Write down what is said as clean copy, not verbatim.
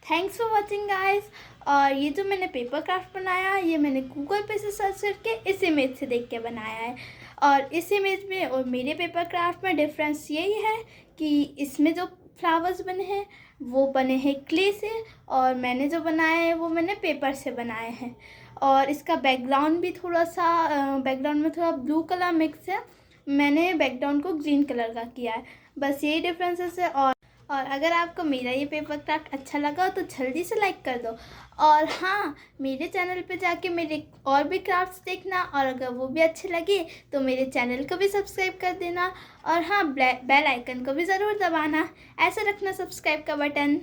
Thanks for watching guys. और ये जो मैंने पेपर क्राफ्ट बनाया, ये मैंने गूगल पे से सर्च करके इस इमेज से देख के बनाया है। और इस इमेज में और मेरे पेपर क्राफ्ट में डिफरेंस यही है कि इसमें जो फ्लावर्स बने हैं वो बने हैं क्ले से, और मैंने जो बनाया है वो मैंने पेपर से बनाए हैं। और इसका बैकग्राउंड भी थोड़ा सा बैकग्राउंड में थोड़ा ब्लू कलर मिक्स है, मैंने बैकग्राउंड को ग्रीन कलर का किया है। बस यही डिफरेंसेस है। और अगर आपको मेरा ये पेपर क्राफ्ट अच्छा लगा तो जल्दी से लाइक कर दो। और हाँ, मेरे चैनल पे जाके मेरे और भी क्राफ्ट्स देखना, और अगर वो भी अच्छे लगे तो मेरे चैनल को भी सब्सक्राइब कर देना। और हाँ, बेल आइकन को भी ज़रूर दबाना, ऐसे रखना सब्सक्राइब का बटन।